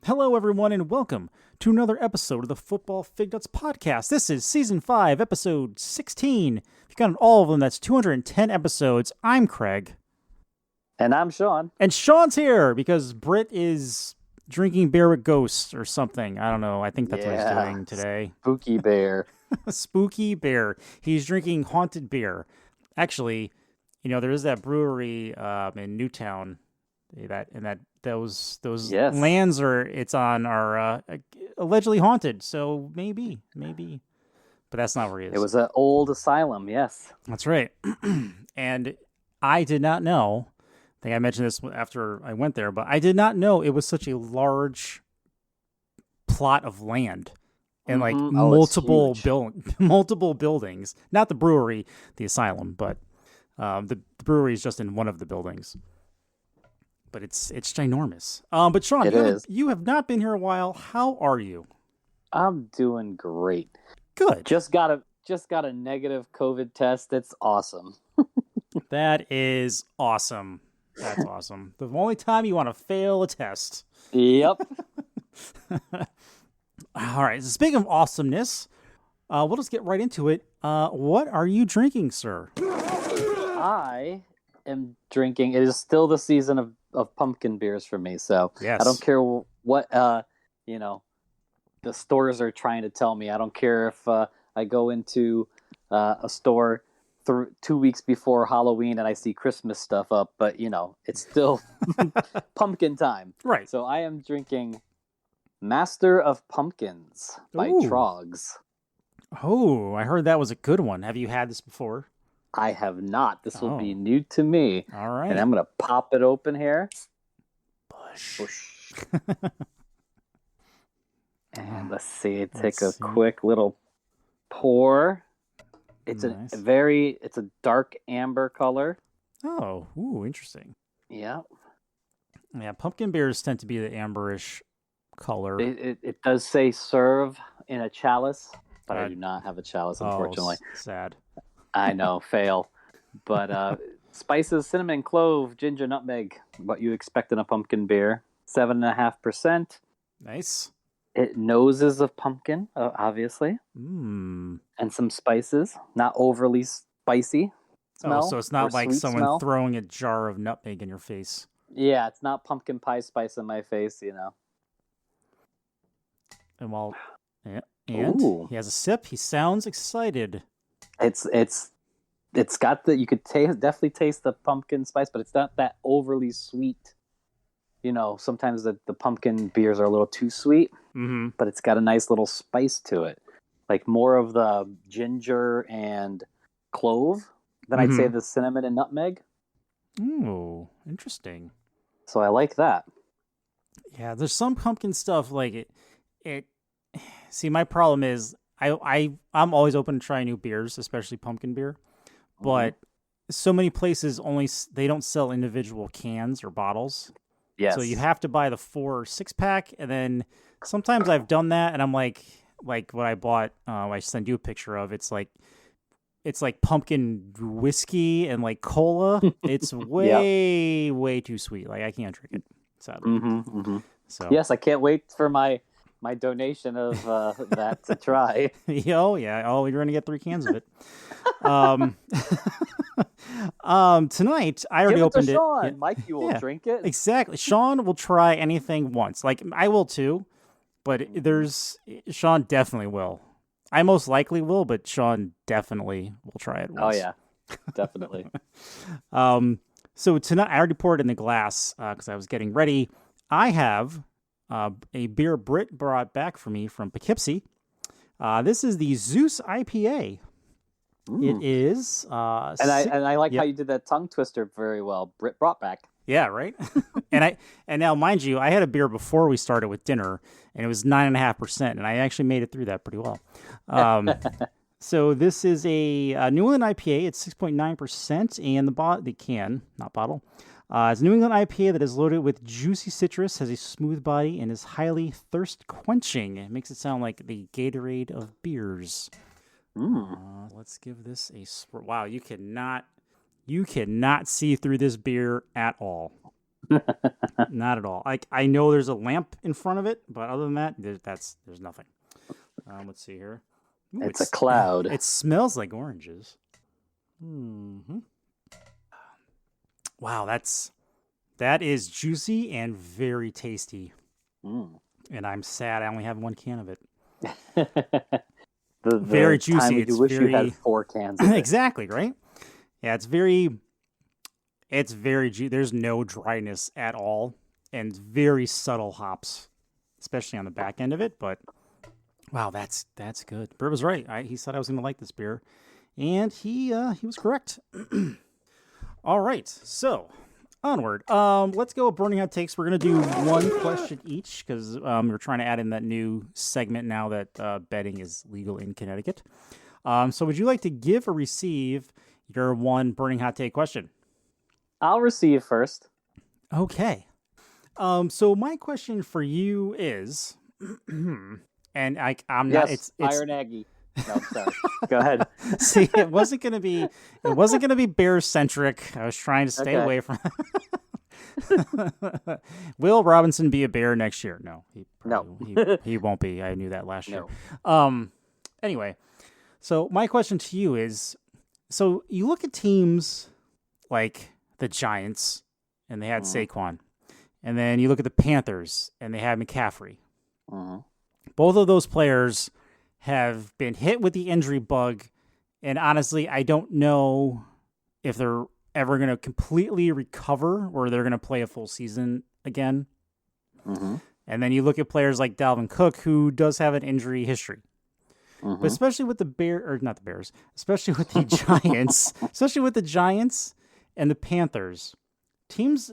Hello, everyone, and welcome to another episode of the Football Fignuts podcast. This is Season 5, Episode 16. If you count all of them, that's 210 episodes. I'm Craig. And I'm Sean. And Sean's here because Britt is drinking beer with ghosts or something. I don't know. I think that's what he's doing today. Spooky bear. Spooky bear. He's drinking haunted beer. Actually, you know, there is that brewery in Newtown those lands are allegedly haunted. So maybe, but that's not where he is. It was an old asylum. Yes, that's right. And I did not know. I think I mentioned this after I went there, but I did not know it was such a large plot of land and multiple buildings. Not the brewery, the asylum, but the brewery is just in one of the buildings. But it's ginormous. But Sean, you have not been here a while. How are you? I'm doing great. Good. Just got a negative COVID test. It's awesome. That is awesome. That's awesome. The only time you want to fail a test. Yep. All right. So speaking of awesomeness, we'll just get right into it. What are you drinking, sir? I am drinking. It is still the season of pumpkin beers for me. So yes. I don't care what the stores are trying to tell me. I don't care if I go into a store 2 weeks before Halloween and I see Christmas stuff up, but it's still pumpkin time. Right. So I am drinking Master of Pumpkins by Trogs. Oh, I heard that was a good one. Have you had this before? I have not. This will be new to me. All right. And I'm going to pop it open here. Bush. And let's see. Take a quick little pour. It's nice. It's a dark amber color. Oh, interesting. Yeah. Yeah, pumpkin beers tend to be the amberish color. It does say serve in a chalice, but I do not have a chalice, unfortunately. Sad. I know, fail. But spices, cinnamon, clove, ginger, nutmeg, what you expect in a pumpkin beer. 7.5%. Nice. It noses of pumpkin, obviously. And some spices, not overly spicy smell. Oh, so it's not like someone throwing a jar of nutmeg in your face. Yeah, it's not pumpkin pie spice in my face, And he has a sip. He sounds excited. It's got you could definitely taste the pumpkin spice, but it's not that overly sweet. Sometimes the pumpkin beers are a little too sweet, but it's got a nice little spice to it, like more of the ginger and clove than I'd say the cinnamon and nutmeg. Ooh, interesting. So I like that. Yeah, there's some pumpkin stuff like it. See, my problem is I'm always open to trying new beers, especially pumpkin beer, but so many places they don't sell individual cans or bottles. Yes. So you have to buy the 4 or 6-pack, and then sometimes I've done that, and I'm like what I bought. I send you a picture of. It's like pumpkin whiskey and like cola. It's way too sweet. Like I can't drink it. Sadly. So yes, I can't wait for my donation of that to try. Oh yeah. Oh, you're gonna get 3 cans of it. Tonight I already opened it. Sean. Yeah. Mike, you will drink it. Exactly. Sean will try anything once. Like I will too, but Sean definitely will. I most likely will, but Sean definitely will try it once. Oh yeah, definitely. So tonight I already poured it in the glass because I was getting ready. I have a beer Britt brought back for me from Poughkeepsie. This is the Zeus IPA. It is, and I like how you did that tongue twister very well. Britt brought back. Yeah, right. and now, mind you, I had a beer before we started with dinner, and it was 9.5%, and I actually made it through that pretty well. So this is a New England IPA. It's 6.9%, and the can, not bottle. It's a New England IPA that is loaded with juicy citrus, has a smooth body, and is highly thirst-quenching. It makes it sound like the Gatorade of beers. Let's give this a... Wow, you cannot see through this beer at all. Not at all. I know there's a lamp in front of it, but other than that, there's nothing. Let's see here. Ooh, It's a cloud. It smells like oranges. Mm-hmm. Wow, that is juicy and very tasty. And I'm sad I only have one can of it. the very juicy. Time it's you wish very... you had 4 cans of it. Exactly, right? Yeah, it's very there's no dryness at all, and very subtle hops, especially on the back end of it. But wow, that's good. Bert was right. He said I was going to like this beer, and he was correct. All right, so onward. Let's go with burning hot takes. We're going to do one question each because we're trying to add in that new segment now that betting is legal in Connecticut. So would you like to give or receive your one burning hot take question? I'll receive first. Okay. So my question for you is, and I'm not. It's Iron Aggie. No, sorry. Go ahead. See, it wasn't gonna be Bears centric. I was trying to stay away from. Will Robinson be a Bear next year? No, he won't be. I knew that last year. Anyway, so my question to you is: so you look at teams like the Giants, and they had Saquon, and then you look at the Panthers, and they had McCaffrey. Both of those players have been hit with the injury bug, and honestly, I don't know if they're ever going to completely recover or they're going to play a full season again. And then you look at players like Dalvin Cook, who does have an injury history. But especially with especially with the Giants, and the Panthers, teams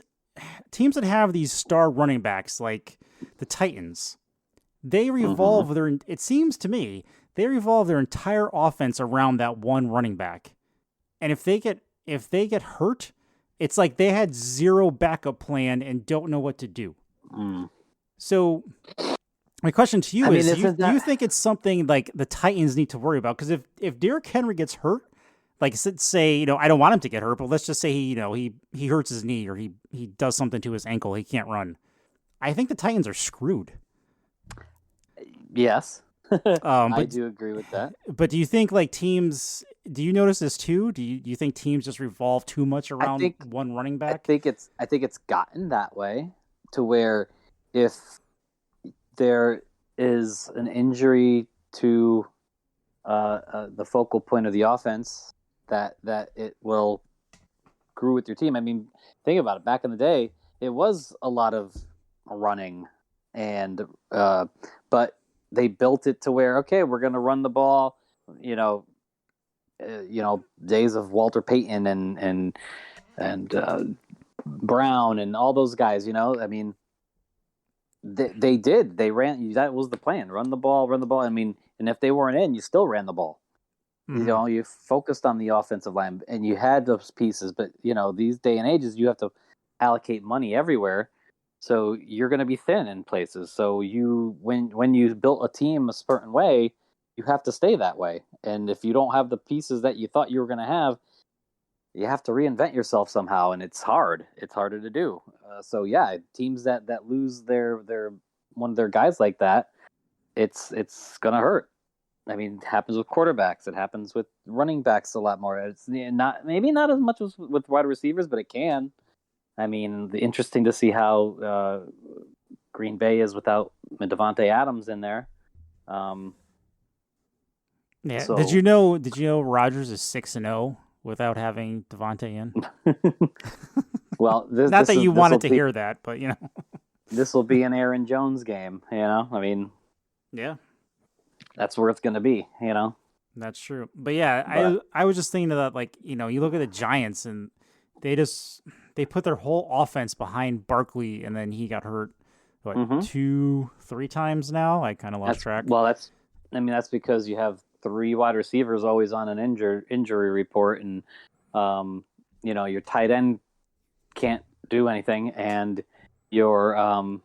that have these star running backs like the Titans, they revolve it seems to me, they revolve their entire offense around that one running back. And if they get hurt, it's like they had zero backup plan and don't know what to do. So my question to you is, do you think it's something like the Titans need to worry about? Because if Derrick Henry gets hurt, like say, I don't want him to get hurt, but let's just say he hurts his knee or he does something to his ankle, he can't run. I think the Titans are screwed. Yes. I do agree with that. But do you think do you notice this too? Do you think teams just revolve too much around one running back? I think it's gotten that way to where if there is an injury to the focal point of the offense, that it will screw with your team. I mean, think about it. Back in the day, it was a lot of running, and but they built it to where, okay, we're going to run the ball. Days of Walter Payton and Brown and all those guys. I mean, they ran. That was the plan: run the ball. I mean, and if they weren't in, you still ran the ball. You focused on the offensive line, and you had those pieces. But these day and ages, you have to allocate money everywhere, so you're going to be thin in places. So when you built a team a certain way, you have to stay that way. And if you don't have the pieces that you thought you were going to have, you have to reinvent yourself somehow, and it's hard. It's harder to do. So yeah, teams that lose their one of their guys like that, it's going to hurt. I mean, it happens with quarterbacks. It happens with running backs a lot more. It's maybe not as much as with wide receivers, but it can. I mean, interesting to see how Green Bay is without Devontae Adams in there. Yeah. So, did you know Rodgers is 6-0 without having Devontae in? Well, not that you wanted to hear that, but this will be an Aaron Jones game. I mean, yeah. That's where it's going to be, That's true. But yeah, I was just thinking of that, you look at the Giants and they put their whole offense behind Barkley, and then he got hurt, 2-3 times now? I kind of lost track. Well, that's because you have 3 wide receivers always on an injury report, and your tight end can't do anything, and your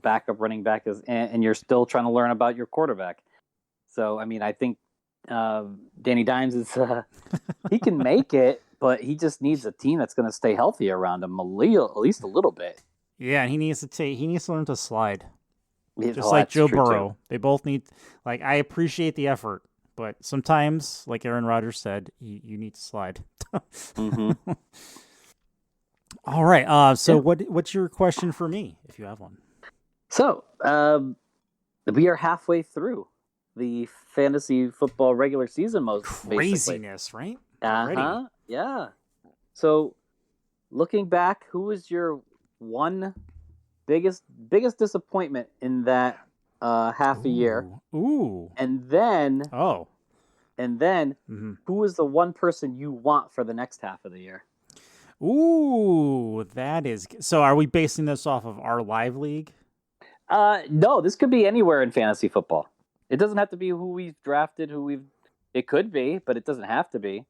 backup running back and you're still trying to learn about your quarterback. So I mean, I think Danny Dimes is he can make it, but he just needs a team that's going to stay healthy around him at least a little bit. Yeah, and he needs to learn to slide. Just Oh, like that's Joe true, Burrow. too. They both need, like, I appreciate the effort, but sometimes, like Aaron Rodgers said, you need to slide. Mm-hmm. All right. So Yeah. what's your question for me, if you have one? So we are halfway through the fantasy football regular season, basically. Craziness, right? Already. Uh-huh. Yeah. So looking back, who was your one biggest disappointment in that half a year? Ooh. And then Oh. who was the one person you want for the next half of the year? Ooh, that is. So are we basing this off of our live league? No, this could be anywhere in fantasy football. It doesn't have to be who we've drafted, it could be, but it doesn't have to be.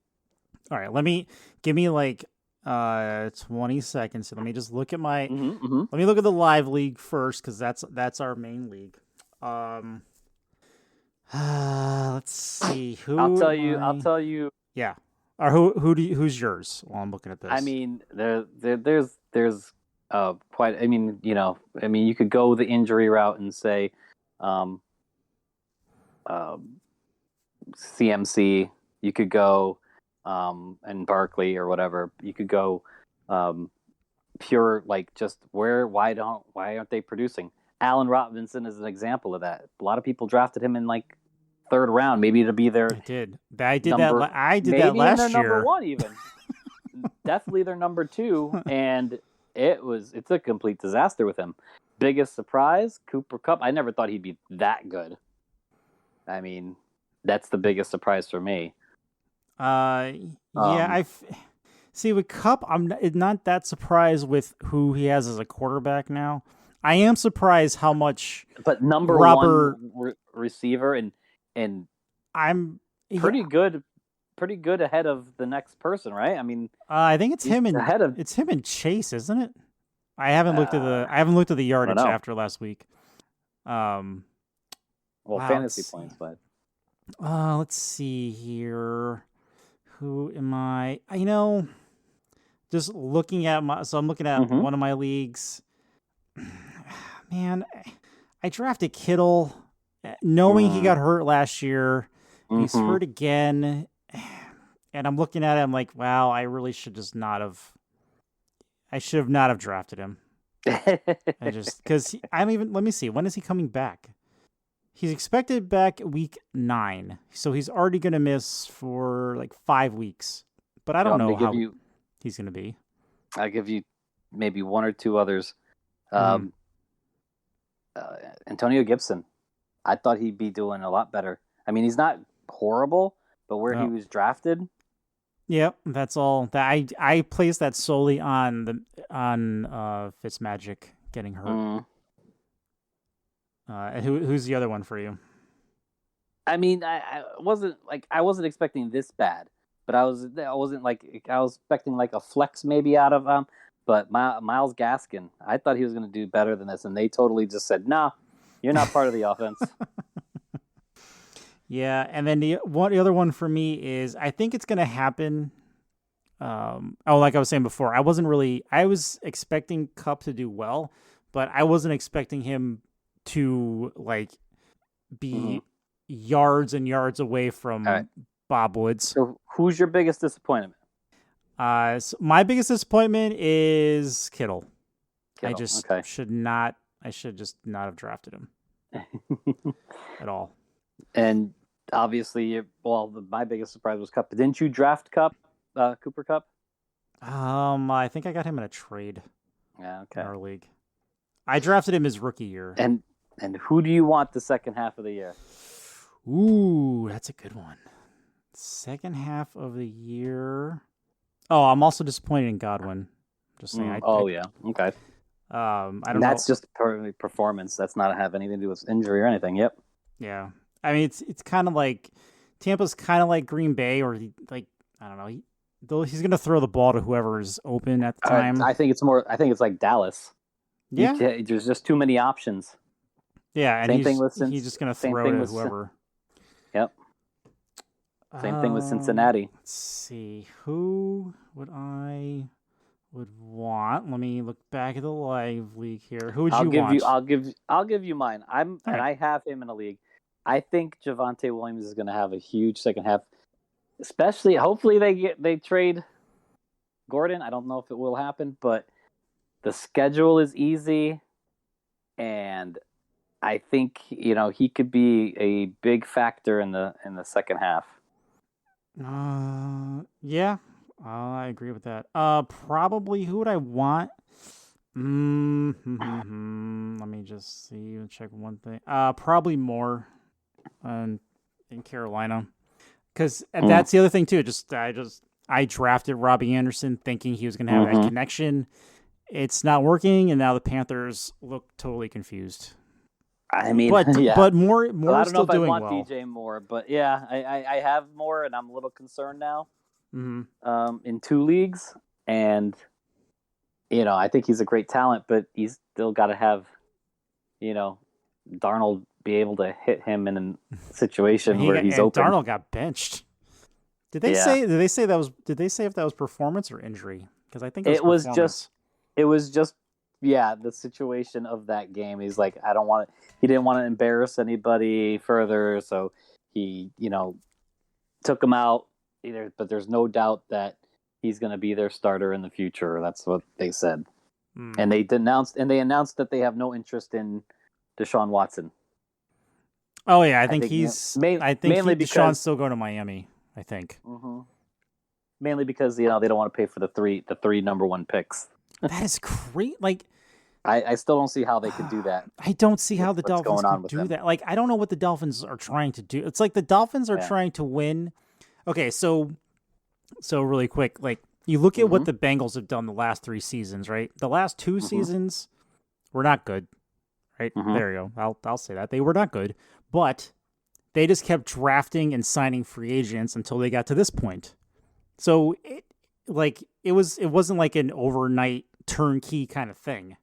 All right, give me like 20 seconds. So let me just look at my let me look at the live league first, because that's our main league. Let's see. I'll tell you. Yeah. Or who's yours while I'm looking at this? I mean, there's quite. I mean, you could go the injury route and say, CMC. You could go, and Barkley or whatever. You could go, pure, like, just why aren't they producing? Allen Robinson is an example of that. A lot of people drafted him in like third round, maybe to be their. I did that last year. Number one, even. Definitely their number two, and it's a complete disaster with him. Biggest surprise, Cooper Kupp. I never thought he'd be that good. I mean, that's the biggest surprise for me. I see with Kupp, I'm not that surprised with who he has as a quarterback now. I am surprised how much. But number one receiver, and I'm pretty good ahead of the next person, right? I mean, I think it's him and Chase, isn't it? I haven't looked at the yardage after last week. Fantasy points, but let's see here. Who am I? Just looking at I'm looking at one of my leagues. Man, I drafted Kittle knowing he got hurt last year. He's hurt again. And I'm looking at it, I'm like, wow, I really should just not have. I should have not have drafted him. Because let me see, when is he coming back? He's expected back week 9, so he's already going to miss for like 5 weeks. But I don't know how he's going to be. I'll give you maybe one or two others. Antonio Gibson. I thought he'd be doing a lot better. I mean, he's not horrible, but where he was drafted. Yep, that's all. That I placed that solely on Fitzmagic getting hurt. And who's the other one for you? I mean, I wasn't expecting this bad, but I wasn't like I was expecting like a flex maybe out of but Myles Gaskin. I thought he was going to do better than this, and they totally just said, "Nah, you're not part of the offense." Yeah, and then the other one for me is I think it's going to happen. Like I was saying before, I was expecting Kupp to do well, but I wasn't expecting him to like be yards and yards away from Bob Woods. So who's your biggest disappointment? So my biggest disappointment is Kittle. I should just not have drafted him at all. And obviously, my biggest surprise was Kupp. Didn't you draft Cooper Kupp? I think I got him in a trade. Yeah, okay. In our league, I drafted him his rookie year. And who do you want the second half of the year? Ooh, that's a good one. Second half of the year. Oh, I'm also disappointed in Godwin. Just saying. Yeah. Okay. I don't know. That's just performance. That's not have anything to do with injury or anything. Yep. Yeah. I mean, it's kind of like Tampa's kind of like Green Bay, or I don't know. He's going to throw the ball to whoever is open at the time. I think it's like Dallas. Yeah. There's just too many options. Yeah, and he's just going to throw to whoever. Yep. Same thing with Cincinnati. Let's see. Who would want? Let me look back at the live league here. Who would you want? I'll give you mine. I have him in a league. I think Javonte Williams is going to have a huge second half. Especially, hopefully they trade Gordon. I don't know if it will happen, but the schedule is easy, and I think he could be a big factor in the second half. Yeah, I agree with that. Probably who would I want? Let me just see and check one thing. Probably more, in Carolina, because that's the other thing too. I drafted Robbie Anderson thinking he was going to have that connection. It's not working, and now the Panthers look totally confused. I mean, but more I don't know still if I doing want well. DJ Moore, but yeah, I have more, and I'm a little concerned now. In 2 leagues, and I think he's a great talent, but he's still got to have Darnold be able to hit him in a situation where he's open. Darnold got benched. Did they say if that was performance or injury? Because I think it was just the situation of that game. He's like, he didn't want to embarrass anybody further, so he took him out. But there's no doubt that he's going to be their starter in the future. That's what they said. And they announced that they have no interest in Deshaun Watson. Oh yeah, I think Deshaun's still going to Miami. I think mainly because they don't want to pay for the three number 1 picks. That is great. Like, I still don't see how they could do that. I don't see how the Dolphins could do that. Like, I don't know what the Dolphins are trying to do. It's like the Dolphins are trying to win. Okay, so really quick, like, you look at what the Bengals have done the last 3 seasons, right? The last 2 seasons were not good, right? There you go. I'll say that. They were not good, but they just kept drafting and signing free agents until they got to this point. So it wasn't like an overnight turnkey kind of thing.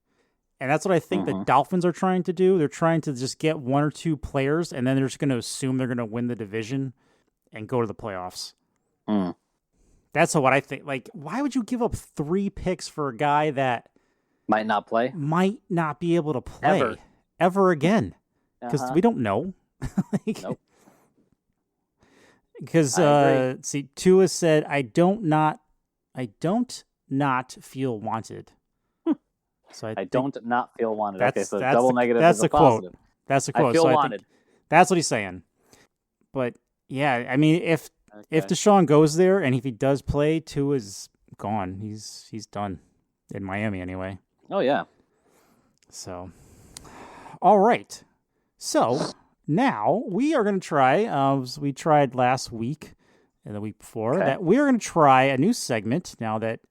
And that's what I think the Dolphins are trying to do. They're trying to just get 1 or 2 players, and then they're just going to assume they're going to win the division and go to the playoffs. That's what I think. Like, why would you give up 3 picks for a guy that might not be able to play ever again? Because we don't know. Nope. Because see, Tua said, I don't not feel wanted. So I don't not feel wanted. That's, okay, so that's double the, negative that's is the a quote. positive. That's the quote. I feel so wanted. I think that's what he's saying. But yeah, I mean, if Deshaun goes there and if he does play, Tua's gone. He's done in Miami anyway. Oh yeah. So, all right. So now we are going to try. We tried last week and the week before that we are going to try a new segment now that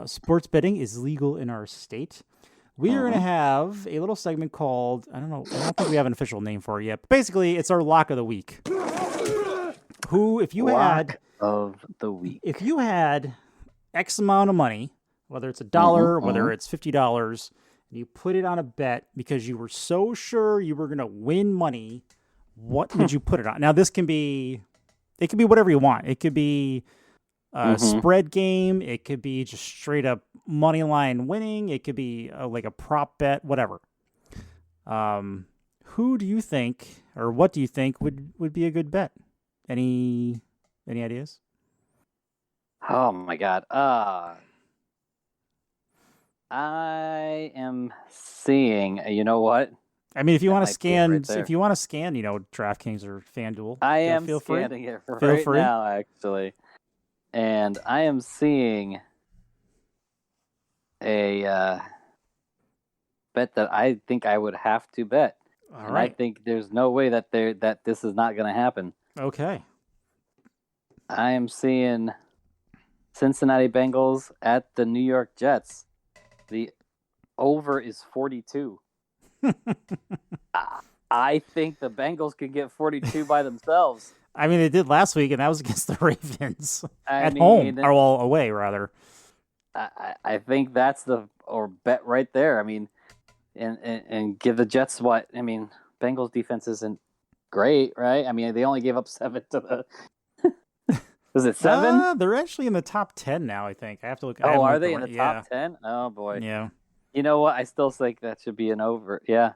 sports betting is legal in our state. We are going to have a little segment called, I don't think we have an official name for it yet. But basically, it's our lock of the week. If you had X amount of money, whether it's $1, whether it's $50, and you put it on a bet because you were so sure you were going to win money, what would you put it on? Now, it can be whatever you want. It could be a spread game. It could be just straight up money line winning. It could be like a prop bet, whatever. Who do you think, or what do you think would be a good bet? Any ideas? Oh my God. I am seeing, you know what? I mean, if you want to scan, DraftKings or FanDuel, I am scanning it right now, actually. And I am seeing a bet that I think I would have to bet. All right. I think there's no way that this is not going to happen. Okay. I am seeing Cincinnati Bengals at the New York Jets. The over is 42. I think the Bengals could get 42 by themselves. I mean, they did last week, and that was against the Ravens home, or away, rather. I think that's bet right there. I mean, and give the Jets what? I mean, Bengals defense isn't great, right? I mean, they only gave up 7 to Is it 7? They're actually in the top 10 now, I think. I have to look. I Oh, haven't are looked they in the top 10? Oh boy. Yeah. You know what? I still think that should be an over. Yeah.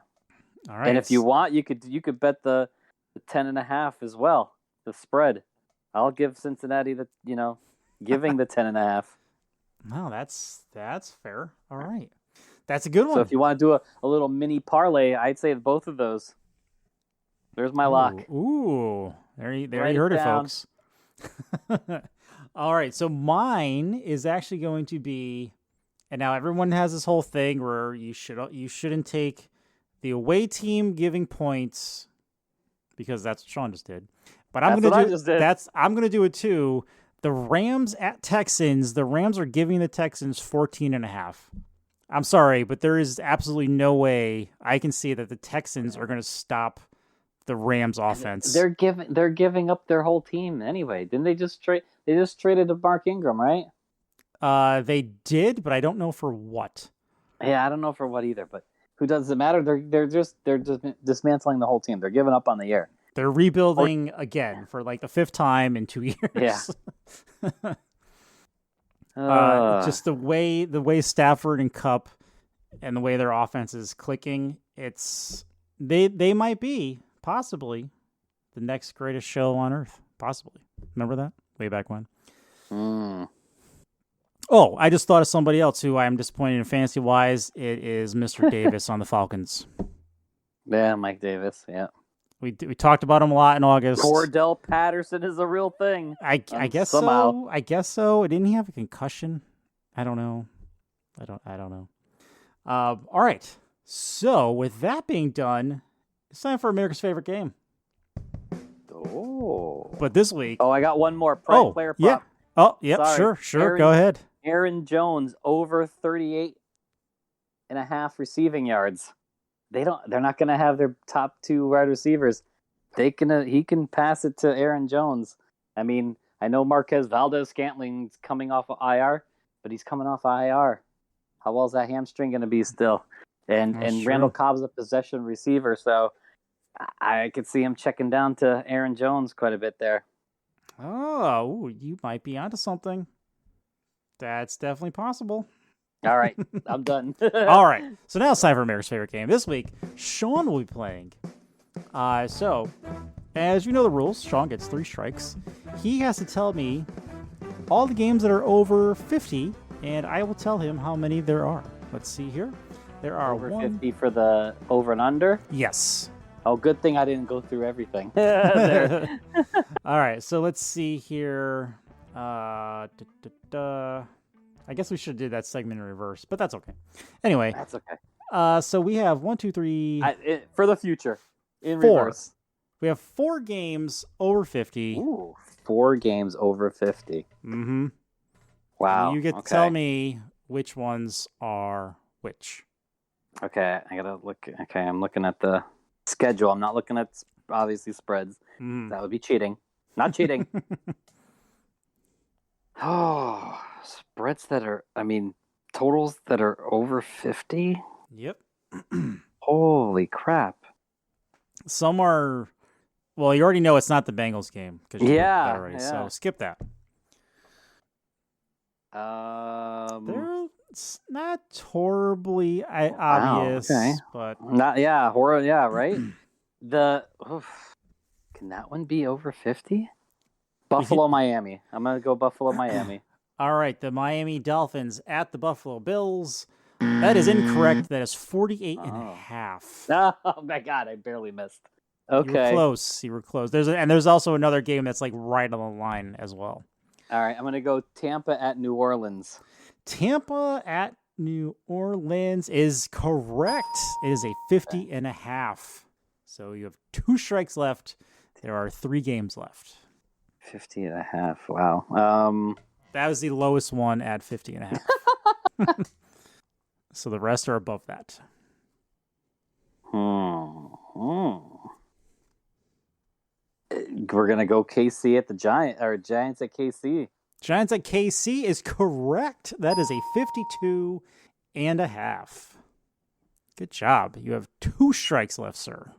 All right. And if you want, you could bet the 10.5 as well. The spread. I'll give Cincinnati giving the 10.5. No, that's fair. All right. That's a good one. So if you want to do a little mini parlay, I'd say both of those. There's my lock. Ooh. There you Write heard it, down. folks. All right. So mine is actually going to be, and now everyone has this whole thing where you shouldn't take the away team giving points because that's what Sean just did. But I'm gonna do it too. The Rams at Texans. The Rams are giving the Texans 14.5. I'm sorry, but there is absolutely no way I can see that the Texans are going to stop the Rams offense. They're giving up their whole team anyway. Didn't they just trade? They just traded to Mark Ingram, right? They did, but I don't know for what. Yeah, I don't know for what either. But who does it matter? They're just dismantling the whole team. They're giving up on the year. They're rebuilding again for like the 5th time in 2 years. Yeah. Just the way Stafford and Kupp and the way their offense is clicking, they might be possibly the next greatest show on earth. Possibly. Remember that? Way back when. Oh, I just thought of somebody else who I'm disappointed in fantasy wise. It is Mr. Davis on the Falcons. Yeah, Mike Davis. Yeah. We talked about him a lot in August. Cordell Patterson is a real thing. I guess somehow. so. I guess so. Didn't he have a concussion? I don't know. I don't know. All right. So with that being done, it's time for America's favorite game. Oh. But this week. Oh, I got one more player prop. Yeah. Oh, yep. Sorry. Sure. Go ahead. Aaron Jones over 38.5 receiving yards. They're not going to have their top 2 wide receivers. He can pass it to Aaron Jones. I mean, I know Marquez Valdez-Scantling's coming off of IR, but he's coming off of IR. How well is that hamstring going to be still? And Randall Cobb's a possession receiver, so I could see him checking down to Aaron Jones quite a bit there. Oh, you might be onto something. That's definitely possible. All right, I'm done. All right, so now it's time for America's favorite game. This week, Sean will be playing. So, as you know the rules, Sean gets 3 strikes. He has to tell me all the games that are over 50, and I will tell him how many there are. Let's see here. There are over 50 for the over and under? Yes. Oh, good thing I didn't go through everything. All right, so let's see here. I guess we should do that segment in reverse, but that's okay. Anyway. That's okay. So we have 1, 2, 3... for the future, in 4. reverse. We have 4 games over 50. Ooh, 4 games over 50. Mm-hmm. Wow. You get to tell me which ones are which. Okay, I gotta look. Okay, I'm looking at the schedule. I'm not looking at, obviously, spreads. That would be cheating. Not cheating. Oh, spreads that are, totals that are over 50? Yep. Holy crap. Some are, well, you already know it's not the Bengals game. Cause you yeah, already, yeah. So skip that. It's not horribly obvious, okay. But horror, right? Can that one be over 50? Buffalo, Miami. I'm gonna go Buffalo, Miami. All right, the Miami Dolphins at the Buffalo Bills. That is incorrect. That is 48.5. Oh my God, I barely missed. Okay, you were close. There's also another game that's like right on the line as well. All right, I'm gonna go Tampa at New Orleans. Tampa at New Orleans is correct. It is a 50.5. So you have 2 strikes left. There are 3 games left. 50.5. Wow. That was the lowest one at 50.5. So the rest are above that. We're gonna go KC at the Giants at KC. Giants at KC is correct. That is a 52.5. Good job. You have 2 strikes left, sir.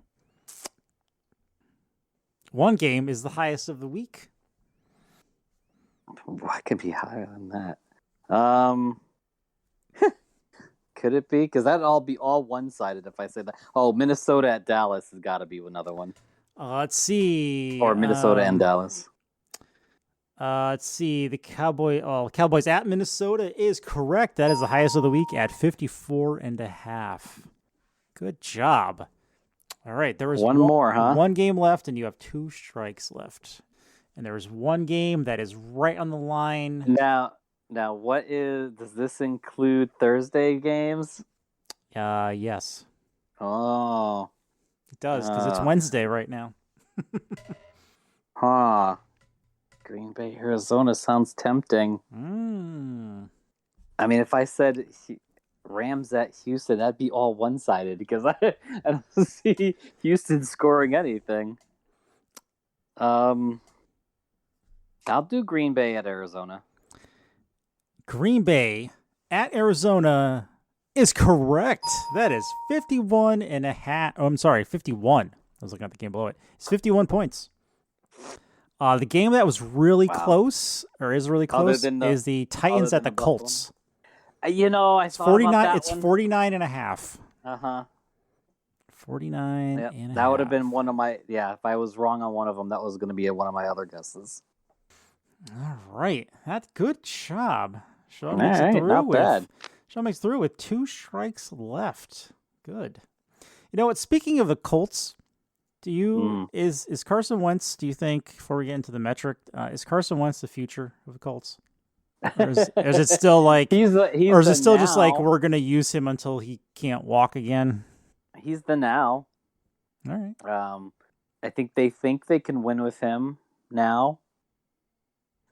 1 game is the highest of the week. I could be higher than that. Could it be? Because that'd all be all one-sided if I say that. Oh, Minnesota at Dallas has got to be another one. Let's see. Or Minnesota and Dallas. Let's see. The Cowboys at Minnesota is correct. That is the highest of the week at 54.5. Good job. All right. There was one more, huh? One game left, and you have 2 strikes left. And there is one game that is right on the line. Now, does this include Thursday games? Yes. Oh. It does, because it's Wednesday right now. Huh. Green Bay, Arizona sounds tempting. I mean, if I said Rams at Houston, that'd be all one-sided because I don't see Houston scoring anything. I'll do Green Bay at Arizona. Green Bay at Arizona is correct. That is 51.5. Oh, I'm sorry, 51. I was looking at the game below it. It's 51 points. The game that was really close, or is really close, is the Titans at the Colts. I saw 49. about that It's one. 49.5. 49.5. Yep, that would have been one of my. Yeah, if I was wrong on one of them, that was going to be one of my other guesses. All right, that's good job. Sean makes through with 2 strikes left. Good. You know what? Speaking of the Colts, is Carson Wentz? Do you think, before we get into the metric, is Carson Wentz the future of the Colts? Or is it still like or is it still just like we're going to use him until he can't walk again? He's the now. All right. I think they can win with him now.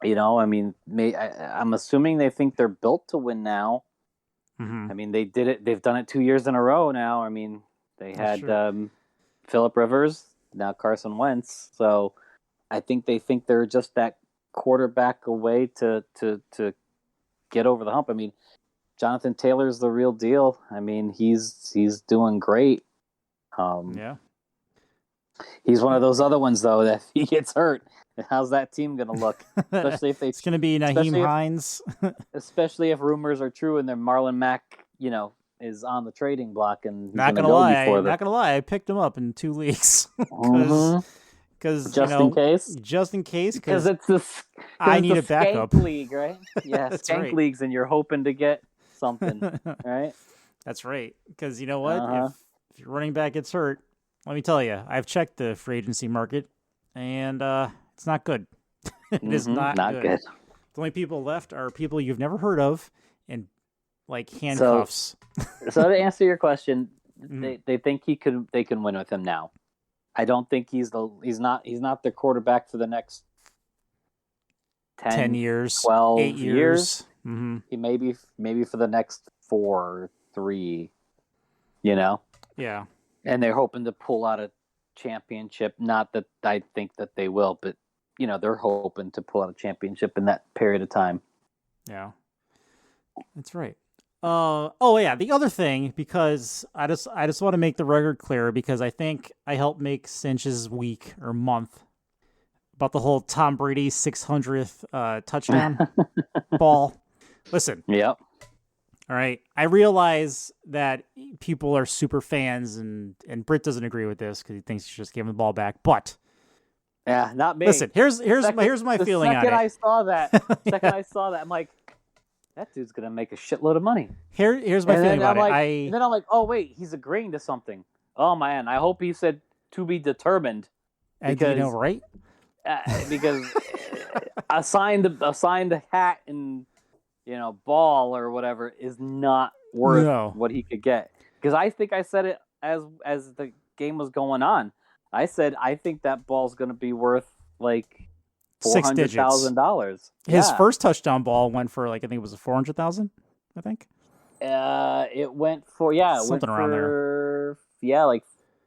I mean, I'm assuming they think they're built to win now. Mm-hmm. I mean, they did it. They've done it 2 years in a row now. I mean, they had Phillip Rivers, now Carson Wentz. So I think they think they're just that quarterback away to get over the hump. I mean, Jonathan Taylor's the real deal. I mean, he's doing great. He's one of those other ones though that if he gets hurt, how's that team going to look? Especially if it's going to be Naheem Hines. Especially if rumors are true and then Marlon Mack, is on the trading block and not gonna lie, I picked him up in 2 leagues because just in case, because it's I need a backup league, right? Yeah, skank leagues, and you're hoping to get something, right? That's right. Because you know what, if your running back gets hurt, let me tell you, I've checked the free agency market, and it's not good. It is not good. The only people left are people you've never heard of, and like handcuffs. So to answer your question, they think they can win with him now. I don't think he's not the quarterback for the next 10 years, 12 8 years. Mm-hmm. He maybe for the next 4 or 3, Yeah. And they're hoping to pull out a championship. Not that I think that they will, but they're hoping to pull out a championship in that period of time. Yeah, that's right. The other thing, because I just want to make the record clear, because I think I helped make Cinch's week or month about the whole Tom Brady 600th touchdown ball. Listen. Yep. All right. I realize that people are super fans, and Britt doesn't agree with this because he thinks he just gave him the ball back. But yeah, not me. Listen, here's my feeling on it. I saw that, I'm like, that dude's gonna make a shitload of money. Here's my feeling about it. And then I'm like, oh wait, he's agreeing to something. Oh man, I hope he said to be determined. Because, right? Because a signed hat and ball or whatever is not worth what he could get. Because I think I said it as the game was going on. I said I think that ball's going to be worth like $400,000. His first touchdown ball went for I think it was $400,000. I think. It went for something around there. Yeah, like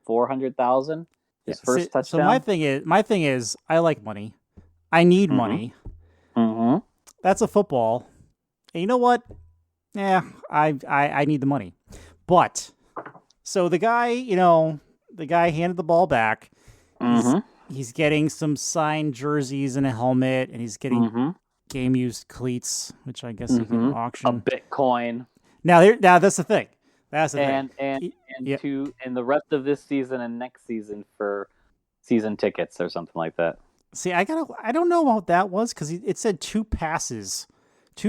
$400,000. His first touchdown. So my thing is, I like money. I need money. Mm-hmm. That's a football. And you know what? Yeah, I need the money. But so the guy handed the ball back. He's getting some signed jerseys and a helmet, and he's getting game used cleats, which I guess you can auction. A Bitcoin. Now that's the thing. That's the thing. And the rest of this season and next season for season tickets or something like that. See, I don't know what that was because it said 2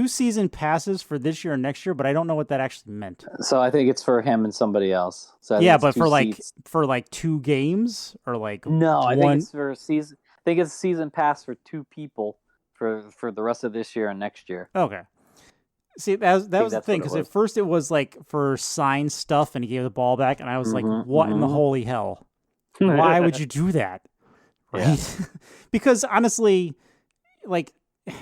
season passes for this year and next year, but I don't know what that actually meant. So I think it's for him and somebody else. So but for like 2 games or like I think it's for season. I think it's a season pass for 2 people for the rest of this year and next year. Okay. See, that was the thing, because at first it was like for signed stuff and he gave the ball back, and I was like, what in the holy hell? Why would you do that? Right? Yeah. Because honestly, like, all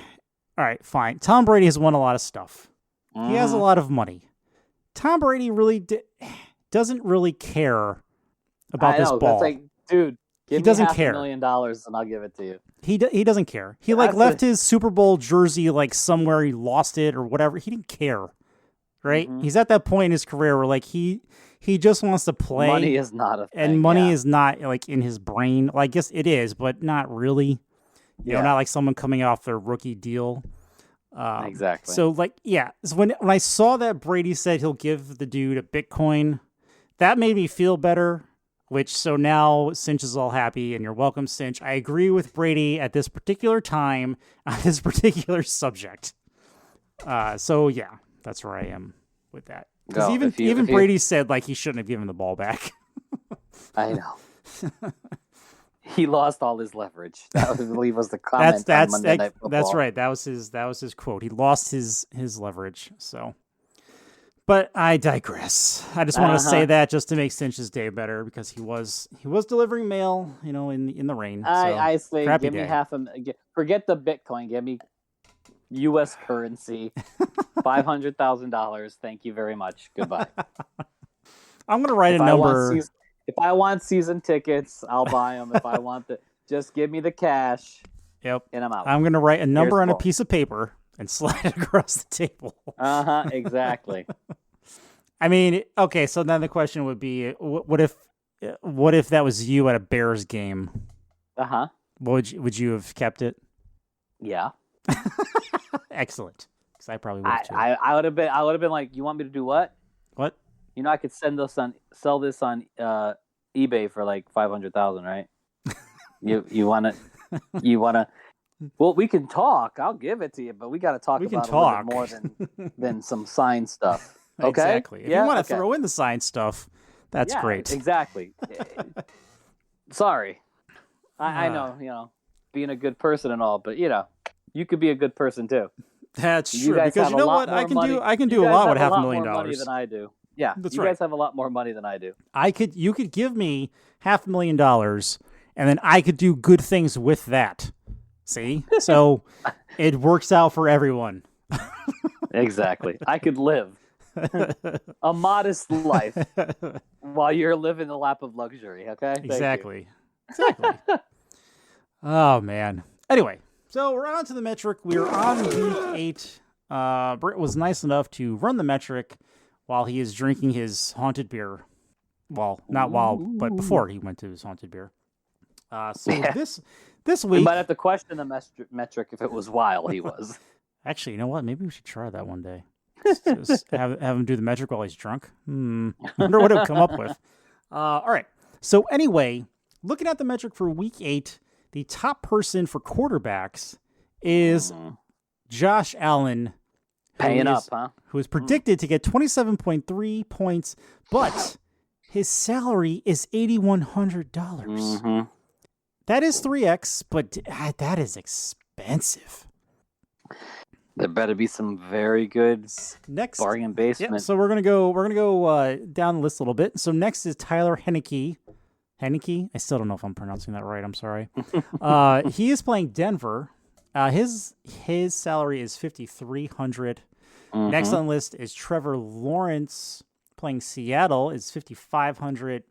right, fine. Tom Brady has won a lot of stuff. He has a lot of money. Tom Brady really doesn't really care about this ball. That's like, dude, give me $500,000 and I'll give it to you. He doesn't care. He left his Super Bowl jersey like somewhere, he lost it or whatever. He didn't care, right? He's at that point in his career where like he just wants to play. Money is not a thing, and money is not like in his brain. Well, I guess it is, but not really. You know, not like someone coming off their rookie deal. Exactly. So like, so when I saw that Brady said he'll give the dude a Bitcoin, that made me feel better. So now Cinch is all happy, and you're welcome, Cinch. I agree with Brady at this particular time on this particular subject. So yeah, that's where I am with that. Because even Brady said like he shouldn't have given the ball back. I know. He lost all his leverage. That I believe was the comment on Monday Night Football. That's right. That was his quote. He lost his leverage. So. But I digress. I just want to say that just to make Cinch's day better, because he was delivering mail, in the rain. I say, give me forget the Bitcoin. Give me U.S. currency, $500,000. Thank you very much. Goodbye. I'm gonna write a number. If I want season tickets, I'll buy them. If I want just give me the cash. Yep. And I'm out. I'm gonna write a number on a piece of paper and slide it across the table. Exactly. I mean, okay, so then the question would be, what if that was you at a Bears game? Would you have kept it? Yeah. Excellent. Because I probably would have too. I would have been like, you want me to do what? What? I could sell this on eBay for like $500,000, right? You want to. Well, we can talk. I'll give it to you, but we got to talk about a little bit more than some signed stuff. Okay? Exactly. If you want to throw in the signed stuff, that's great. Exactly. Sorry. I know, being a good person and all, but, you could be a good person too. That's true. Because you know what? I can do a lot with $500,000. Money than I do. Yeah. That's you guys have a lot more money than I do. You could give me $500,000, and then I could do good things with that. See? So it works out for everyone. Exactly. I could live a modest life while you're living the lap of luxury, okay? Exactly. Oh, man. Anyway, so we're on to the metric. We're on week 8. Britt was nice enough to run the metric while he is drinking his haunted beer. Well, not but before he went to his haunted beer. This week... We might have to question the metric if it was while he was. Actually, you know what? Maybe we should try that one day. Just have him do the metric while he's drunk. I wonder what he'll come up with. All right. So anyway, looking at the metric for week 8, the top person for quarterbacks is Josh Allen. Paying up, huh? Who is predicted to get 27.3 points, but his salary is $8,100. That is 3x, but that is expensive. There better be some very good bargain basement. Yeah, so we're gonna go down the list a little bit. So next is Tyler Heineke. Heineke? I still don't know if I'm pronouncing that right. I'm sorry. He is playing Denver. His salary is $5,300. Next on the list is Trevor Lawrence playing Seattle. Is $5,500.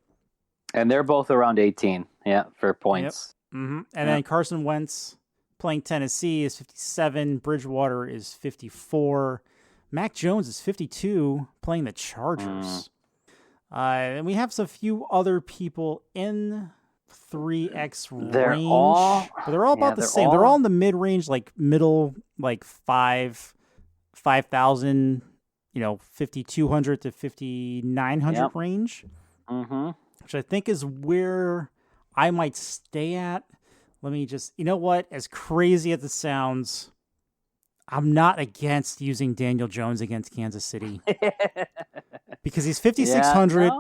And they're both around 18. Yeah, for points. Yep. And then Carson Wentz playing Tennessee is 57. Bridgewater is 54. Mac Jones is 52 playing the Chargers. And we have a few other people in 3x They're range, all, but they're all about the same. They're all in the mid range, like middle, like 5,000, 5,200 to 5,900 range, which I think is where I might stay at. Let me just, you know what? As crazy as it sounds, I'm not against using Daniel Jones against Kansas City because he's 5,600,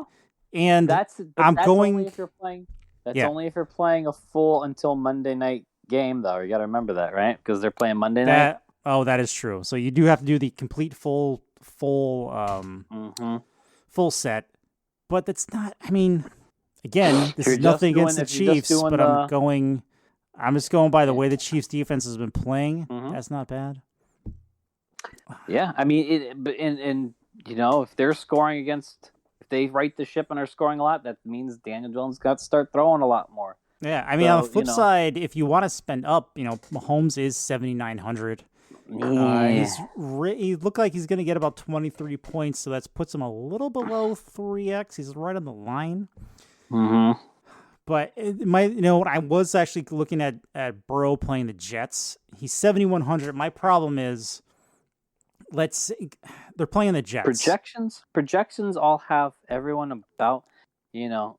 and I'm going. Only if you're playing. That's only if you're playing a full until Monday night game, though. You got to remember that, right? Because they're playing Monday night. Oh, that is true. So you do have to do the complete full set, but that's not. I mean, again, this is nothing against the Chiefs, but I'm just going by the way the Chiefs defense has been playing. That's not bad. Yeah, I mean, if they're scoring if they right the ship and are scoring a lot, that means Daniel Jones got to start throwing a lot more. Yeah, I mean, on the flip side, if you want to spend up, Mahomes is 7,900. He looked like he's going to get about 23 points, so that puts him a little below 3x. He's right on the line. But I was actually looking at Burrow playing the Jets. He's 7,100. My problem is, let's say they're playing the Jets. Projections all have everyone about, the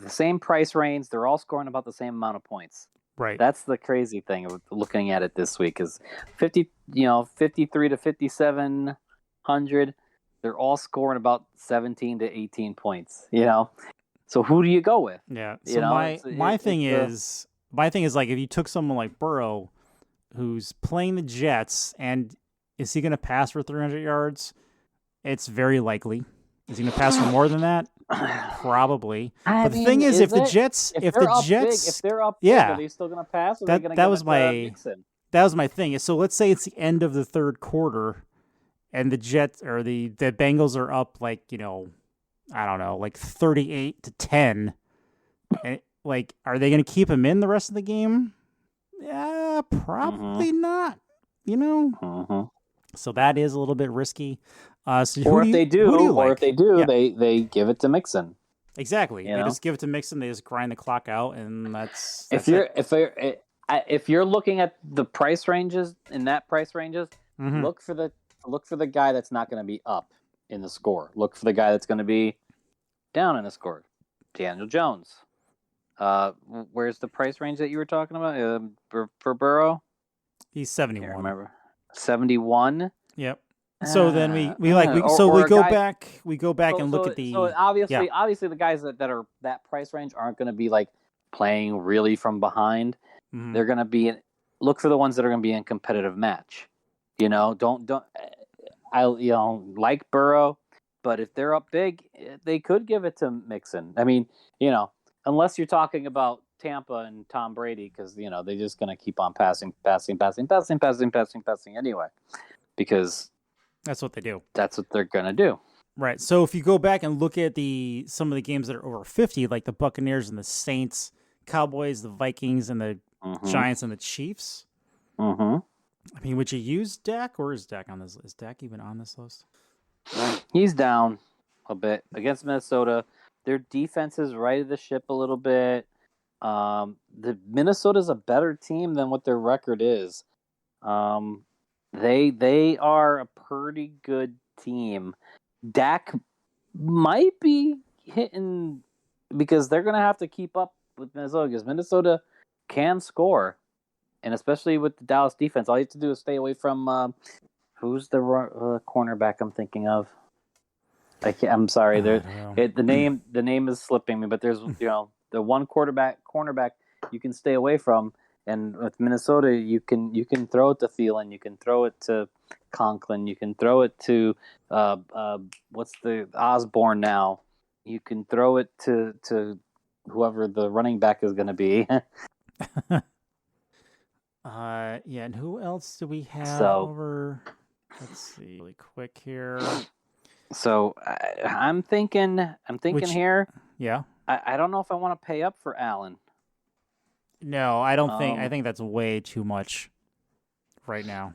same price range. They're all scoring about the same amount of points. Right. That's the crazy thing of looking at it this week is 53 to 5,700. They're all scoring about 17 to 18 points. So who do you go with? Yeah. So my thing is like if you took someone like Burrow, who's playing the Jets, and is he going to pass for 300 yards? It's very likely. Is he going to pass for more than that? Probably. But the thing is, if the Jets, if they're up big, are they still going to pass? Or that was my thing. So let's say it's the end of the third quarter, and the Jets or the Bengals are up like I don't know, like 38-10. And, are they going to keep him in the rest of the game? Yeah, probably not. So that is a little bit risky. If they do, they give it to Mixon. Exactly. They just give it to Mixon. They just grind the clock out, and that's if you're looking at the price ranges look for the guy that's not going to be up in the score. Look for the guy that's going to be down in the score. Daniel Jones. Where's the price range that you were talking about for Burrow? He's 71. I remember 71. Yep. So then we go back and look at the. So obviously the guys that are that price range aren't going to be like playing really from behind. They're going to be look for the ones that are going to be in competitive match. Like Burrow, but if they're up big, they could give it to Mixon. I mean, unless you're talking about Tampa and Tom Brady, because they're just going to keep on passing anyway, because that's what they do. That's what they're going to do. Right. So if you go back and look at some of the games that are over 50, like the Buccaneers and the Saints, Cowboys, the Vikings, and the Giants and the Chiefs. I mean, would you use Dak, or is Dak on this? Is Dak even on this list? He's down a bit against Minnesota. Their defense is righted the ship a little bit. The Minnesota's a better team than what their record is. They are a pretty good team. Dak might be hitting because they're going to have to keep up with Minnesota because Minnesota can score. And especially with the Dallas defense, all you have to do is stay away from who's the cornerback I'm thinking of. I'm sorry, the name is slipping me, but there's the one cornerback you can stay away from. And with Minnesota, you can throw it to Thielen, you can throw it to Conklin, you can throw it to what's the Osborne now. You can throw it to whoever the running back is going to be. And who else do we have over? Let's see, really quick here. So I'm thinking here. Yeah. I don't know if I want to pay up for Allen. No, I don't think. I think that's way too much right now.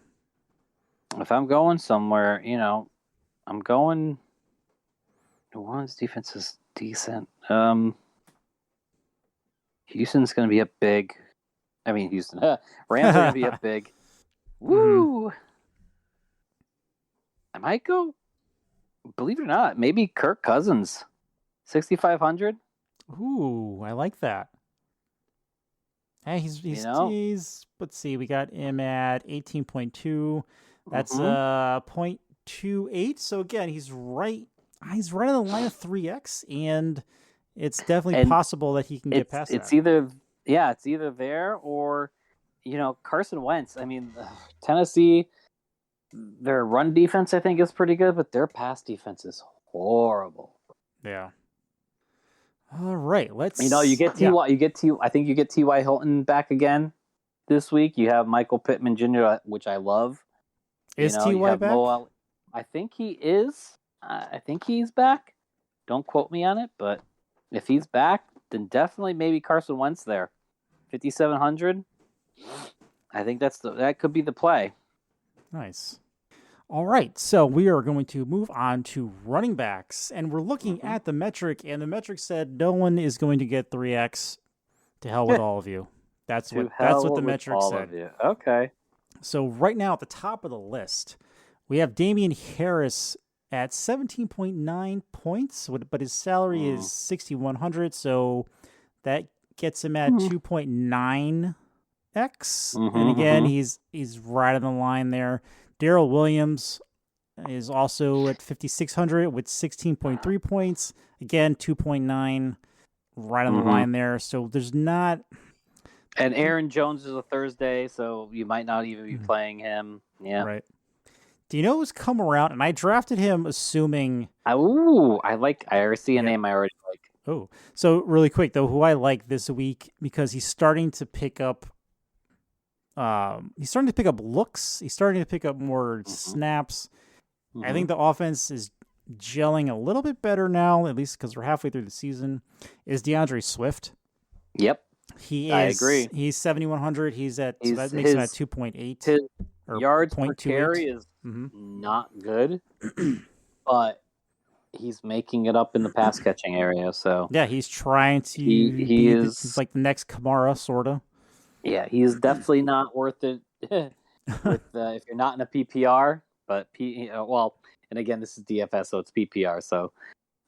If I'm going somewhere, I'm going. New Orleans defense is decent. Houston's going to be a big. I mean, Houston. Rams are going to be a big. Woo! I might go. Believe it or not, maybe Kirk Cousins, 6,500. Ooh, I like that. Hey, he's let's see, we got him at 18.2. That's 0.28. So again, he's right on the line of 3x, and it's definitely possible that he can get past it's that. It's either there or Carson Wentz. I mean, Tennessee, their run defense I think is pretty good, but their pass defense is horrible. Yeah. All right, let's. You get T.Y. I think you get T.Y. Hilton back again this week. You have Michael Pittman Jr., which I love. Is T.Y. back? I think he is. I think he's back. Don't quote me on it, but if he's back, then definitely maybe Carson Wentz there. 5,700. I think that could be the play. Nice. All right, so we are going to move on to running backs, and we're looking at the metric, and the metric said no one is going to get 3x. To hell with all of you. That's what the metric said. Okay. So right now at the top of the list, we have Damian Harris at 17.9 points, but his salary is 6,100, so that gets him at 2.9x. And again, he's right on the line there. Darrell Williams is also at 5,600 with 16.3 points. Again, 2.9, right on the line there. So there's not. And Aaron Jones is a Thursday, so you might not even be playing him. Yeah. Right. Do you know who's come around? And I drafted him assuming. I see a name I already like. Oh, so really quick though, who I like this week because he's starting to pick up. He's starting to pick up looks. He's starting to pick up more snaps. I think the offense is gelling a little bit better now, at least because we're halfway through the season. Is DeAndre Swift? Yep, I agree. He's 7,100. That makes him at 2.8. His yards per carry is not good, but he's making it up in the pass catching area. So yeah, he's trying to. He's like the next Kamara, sorta. Yeah, he's definitely not worth it if you're not in a PPR. But and again, this is DFS, so it's PPR. So,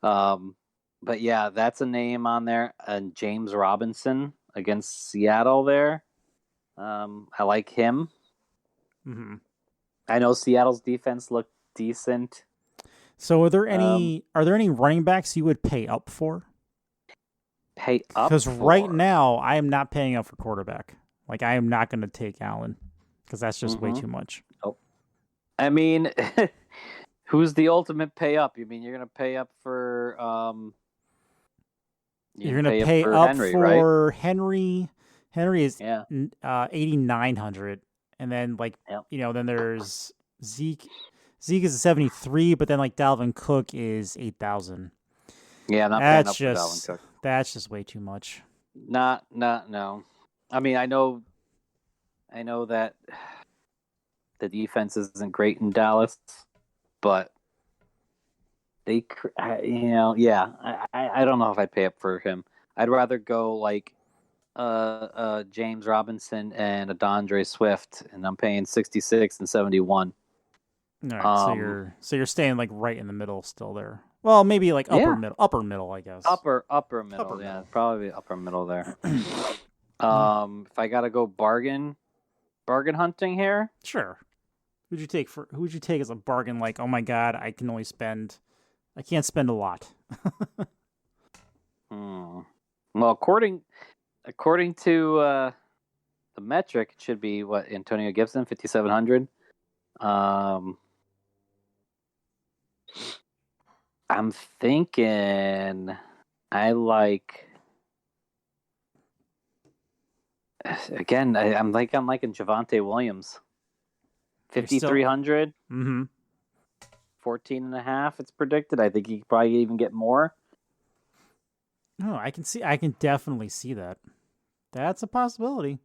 but yeah, that's a name on there. And James Robinson against Seattle there. I like him. Mm-hmm. I know Seattle's defense looked decent. So, are there any running backs you would pay up for? Pay up? Because right now, I am not paying up for quarterback. Like, I am not going to take Allen because that's just way too much. Oh. I mean, who's the ultimate pay up? You mean you're going to pay up for you're going to pay up Henry, for right? Henry. Henry is 8,900, and then then there's Zeke. Zeke is a 73, but then like Dalvin Cook is 8,000. Yeah, not paying up for Dalvin Cook. That's just way too much. No. I mean, I know that the defense isn't great in Dallas, but I don't know if I'd pay up for him. I'd rather go like James Robinson and a DeAndre Swift, and I'm paying 66 and 71. All right, so you're staying like right in the middle still there. Well, maybe like upper middle, I guess. Upper middle, yeah, probably upper middle there. If I gotta go bargain hunting here, sure. Who'd you take as a bargain? Like, oh my god, I can't spend a lot. Well, according to the metric, it should be what Antonio Gibson, 5,700. I'm thinking I like. Again, I'm liking Javonte Williams. 5,300. 14.5 it's predicted. I think he could probably even get more. No, I can definitely see that. That's a possibility.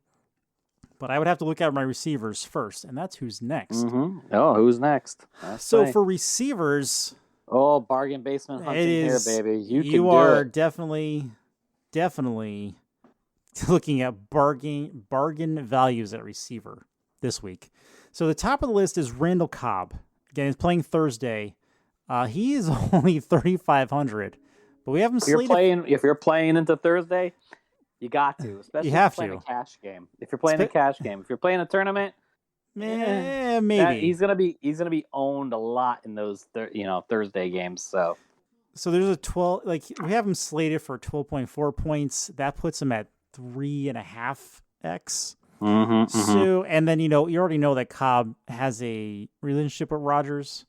But I would have to look at my receivers first, and that's who's next. Oh, who's next? For receivers... Oh, bargain basement hunting here, baby. You are definitely looking at bargain values at receiver this week. So the top of the list is Randall Cobb. Again, he's playing Thursday. He is only 3,500, but we have him slated. If you're playing into Thursday, you got to, especially you have if you're playing to. a cash game. If you're playing a cash game, if you're playing a tournament, maybe he's gonna be owned a lot in those Thursday games. So there's a 12. Like we have him slated for 12.4 points. That puts him at 3.5x. So, and then you already know that Cobb has a relationship with Rodgers,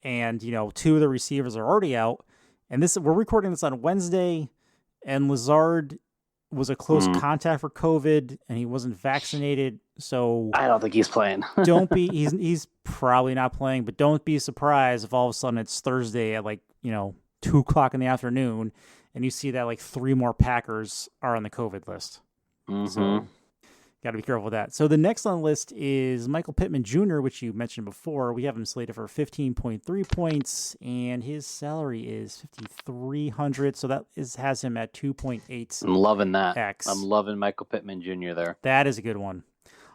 and two of the receivers are already out. And we're recording this on Wednesday, and Lazard was a close contact for COVID, and he wasn't vaccinated. So I don't think he's playing. He's probably not playing, but don't be surprised if all of a sudden it's Thursday at 2:00 in the afternoon, and you see that 3 more Packers are on the COVID list. So got to be careful with that. So the next on the list is Michael Pittman Jr., which you mentioned before. We have him slated for 15.3 points, and his salary is 5,300. So that has him at 2.8. I'm loving that. X. I'm loving Michael Pittman Jr. there. That is a good one.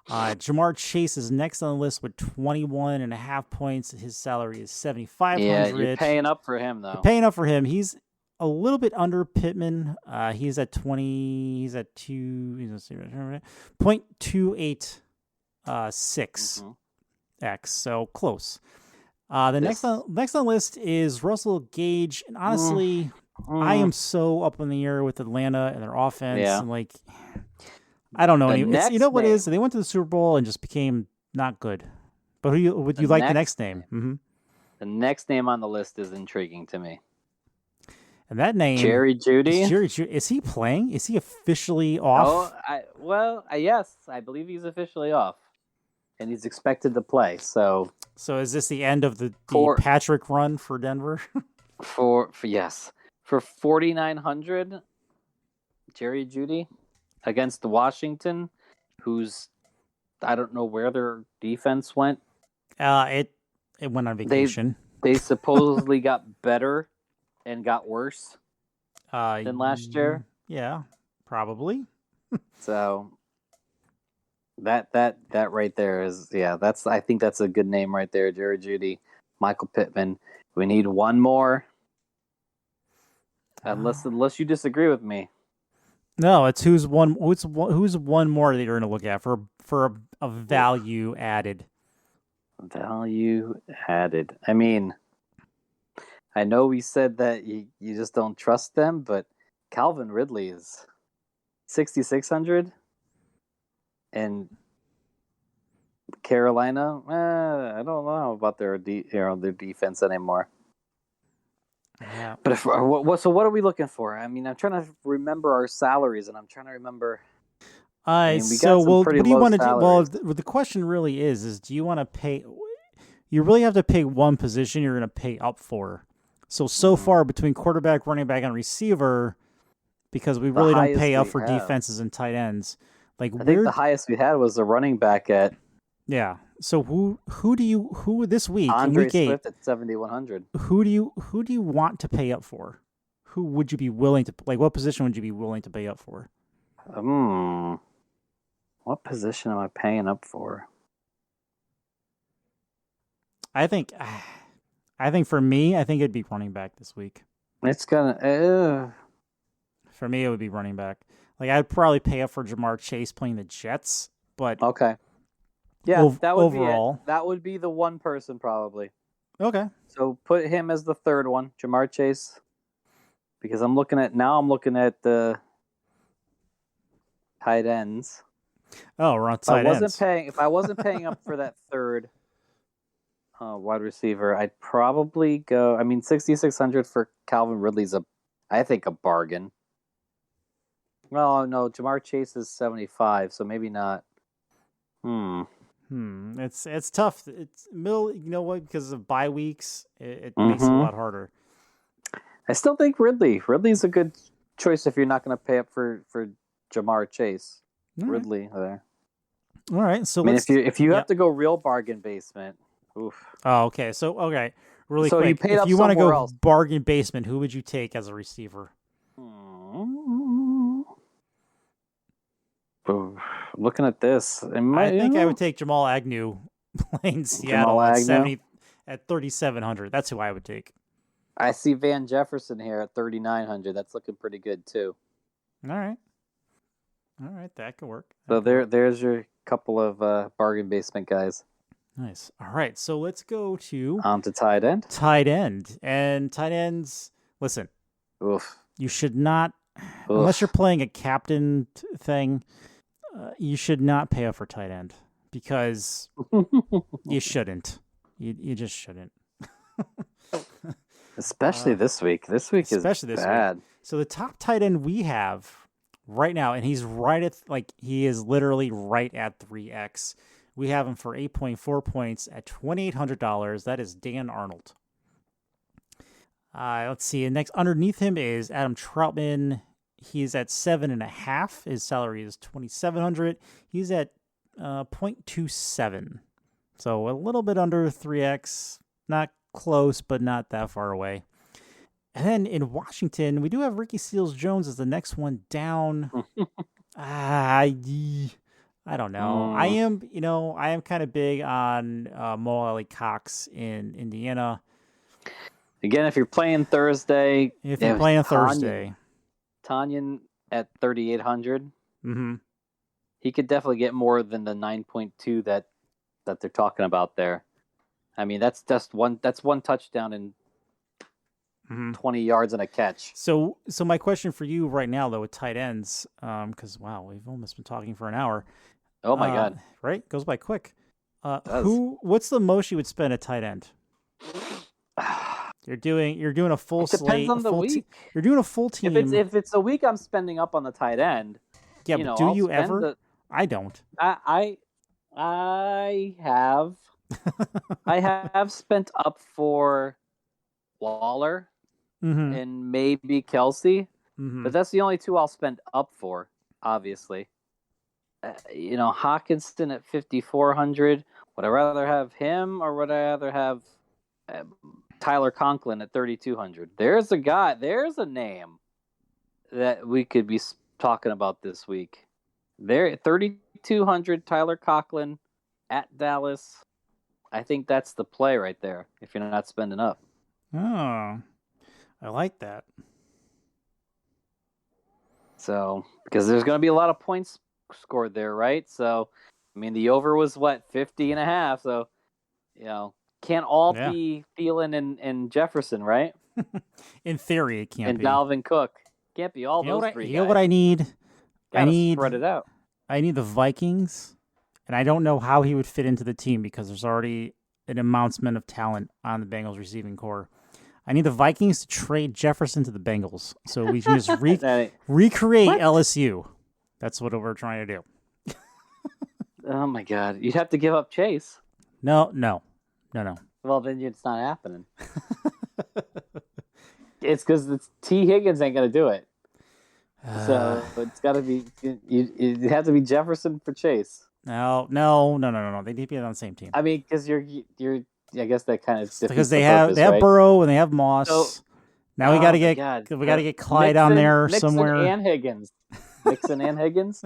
Jamar Chase is next on the list with 21.5 points. His salary is 7,500. Yeah, you're paying up for him though. You're paying up for him. He's a little bit under Pittman. He's at 20. He's at 0.286 x. So close. Next on the list is Russell Gage, and honestly, I am so up in the air with Atlanta and their offense. Yeah. And I don't know. What it is? They went to the Super Bowl and just became not good. But would you like the next name? Mm-hmm. The next name on the list is intriguing to me. And that name, Jerry Jeudy. Is he playing? Is he officially off? Yes, I believe he's officially off, and he's expected to play. So is this the end of the Patrick run for Denver? for 4,900, Jerry Jeudy against Washington, who's I don't know where their defense went. It went on vacation. They supposedly got better and got worse than last year. Yeah, probably. So that right there is I think that's a good name right there, Jerry Jeudy, Michael Pittman. We need one more. Unless you disagree with me. No, it's who's one more that you're going to look at for a value added. Value added. I mean, I know we said that you just don't trust them, but Calvin Ridley is 6,600, and Carolina. I don't know about their defense anymore. Yeah. But what are we looking for? I mean, I'm trying to remember our salaries, and I'm trying to remember. What do you want to do? Well, the question really is do you want to pay? You really have to pay one position you're going to pay up for. So far between quarterback, running back, and receiver, because we really don't pay up for defenses and tight ends. I think the highest we had was the running back at. Yeah. So who this week Andre in week 8, Swift at 7,100. Who do you want to pay up for? Who would you be willing to what position would you be willing to pay up for? What position am I paying up for? I think for me, it'd be running back this week. It's gonna. For me, it would be running back. I'd probably pay up for Jamar Chase playing the Jets, but okay. Yeah, that would overall, be it. That would be the one person probably. Okay. So put him as the third one, Jamar Chase, because I'm looking at the tight ends. Oh, we're on tight ends. If I wasn't paying up for that third wide receiver, I'd probably go. I mean, 6,600 for Calvin Ridley's I think a bargain. Well, no, Jamar Chase is 75, so maybe not. It's tough. It's middle. You know what? Because of bye weeks, it makes it a lot harder. I still think Ridley's a good choice if you're not going to pay up for Jamar Chase. Ridley there. All right. So if you have to go real bargain basement. Oof. Oh, okay. So really so quick. If you want to go else. bargain basement, who would you take as a receiver? Looking at this, I think I would take Jamal Agnew playing Seattle Jamal at Agnew. 3,700. That's who I would take. I see Van Jefferson here at 3,900. That's looking pretty good too. All right, that could work. There's your couple of bargain basement guys. Nice. All right, so let's go to on to tight end. Tight end and tight ends. Listen, you should not, unless you're playing a captain thing, you should not pay up for tight end because you shouldn't. You just shouldn't. Especially this week. This week is bad. Week. So the top tight end we have right now, and he's right at he is literally right at 3x. We have him for 8.4 points at $2,800. That is Dan Arnold. Let's see. And next, underneath him is Adam Troutman. He's at 7.5. His salary is $2,700. He's at 0.27. So a little bit under 3x. Not close, but not that far away. And then in Washington, we do have Ricky Seals-Jones as the next one down. I don't know. I am kind of big on Mo Alley Cox in Indiana. Again, if you're playing Thursday. Tanyan at 3,800. Mm-hmm. He could definitely get more than the 9.2 that they're talking about there. I mean, that's one touchdown and 20 yards and a catch. So my question for you right now, though, with tight ends, because wow, we've almost been talking for an hour. Oh my God! Right, goes by quick. What's the most you would spend at tight end? You're doing a full slate. Depends on the week. You're doing a full team. If it's a week I'm spending up on the tight end. Yeah, but do you ever? I don't. I have. I have spent up for Waller and maybe Kelsey, but that's the only two I'll spend up for. Obviously, Hawkinson at 5,400. Would I rather have him or would I rather have Tyler Conklin at 3,200? There's a name that we could be talking about this week. There at 3,200, Tyler Conklin at Dallas. I think that's the play right there if you're not spending up. Oh, I like that. So, because there's going to be a lot of points scored there, right? So, I mean, the over was 50.5. So, can't all be Thielen and Jefferson, right? In theory, it can't be. And Dalvin Cook. Can't be all those three guys. You know what I need? Spread it out. I need the Vikings, and I don't know how he would fit into the team because there's already an announcement of talent on the Bengals receiving core. I need the Vikings to trade Jefferson to the Bengals so we can just recreate LSU. That's what we're trying to do. Oh, my God. You'd have to give up Chase. No. Well, then it's not happening. It's because T. Higgins ain't going to do it. So it's got to be you have to be Jefferson for Chase. No. They need to be on the same team. I mean, because you're I guess that kind of because they have Burrow and they have Moss. So, now we got to get Clyde on there somewhere. Mixon and Higgins.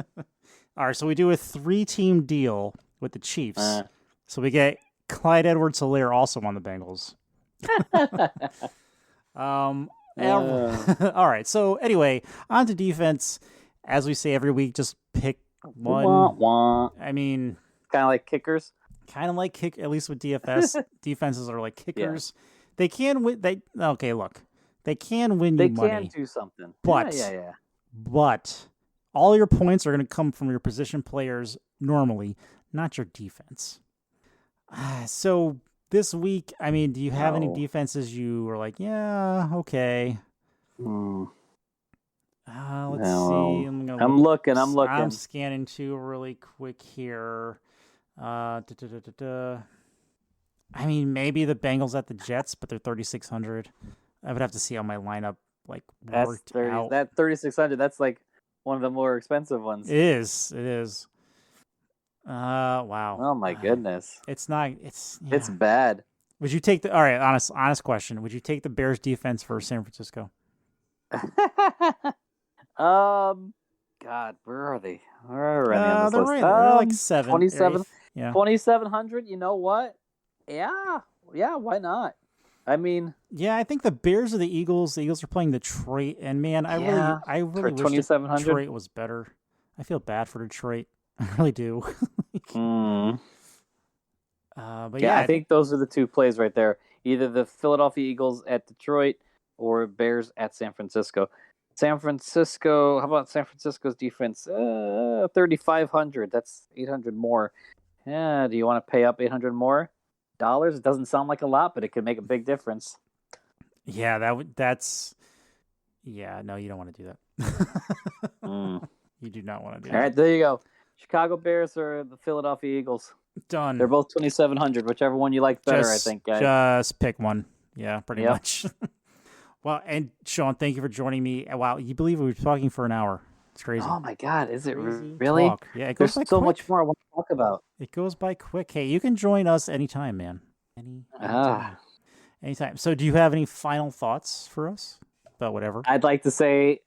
All right, so we do a 3-team deal with the Chiefs. So we get Clyde Edwards-Helaire also on the Bengals. All right. So anyway, on to defense. As we say every week, just pick one. I mean, kind of like kickers. At least with DFS, defenses are like kickers. Yeah. They can win. They can win you money. They can do something. But But all your points are going to come from your position players normally, not your defense. So this week, I mean, do you have any defenses you are like, yeah, okay? Let's see. I'm looking. I'm scanning too really quick here. I mean, maybe the Bengals at the Jets, but they're 3,600. I would have to see how my lineup worked out. That 3,600. That's like one of the more expensive ones. It is. Wow. Oh my goodness. It's not. It's bad. Would you take all right? Honest question. Would you take the Bears defense for San Francisco? Kind God, where are they? Where are they on this they're list? right. They're like 7. 27, Yeah. 2,700. You know what? Yeah, yeah. Why not? I mean, Yeah, I think the Bears or the Eagles. The Eagles are playing Detroit, and man, yeah, I for really wish 2,700. Detroit was better. I feel bad for Detroit. I really do. Mm. But Yeah, yeah, I I think think those are the two plays right there. Either the Philadelphia Eagles at Detroit or Bears at San Francisco. San Francisco, how about San Francisco's defense? 3,500. That's 800 more. Yeah, do you want to pay up 800 more dollars? It doesn't sound like a lot, but it could make a big difference. yeah, that's yeah. No, you don't want to do that. Mm. You do not want to do All that. right, there you go. Chicago Bears or the Philadelphia Eagles. Done. They're both 2,700, whichever one you like better, I think, guys. Just pick one. Yeah, pretty Yep. much. Well, and Sean, thank you for joining me. Wow, you believe we were talking for an hour? It's crazy. Oh my God, is it Crazy really? talk. Yeah, it goes There's by so quick. much more I want to talk about. It goes by quick. Hey, you can join us anytime, man. Anytime. Anytime. So, do you have any final thoughts for us about whatever? I'd like to say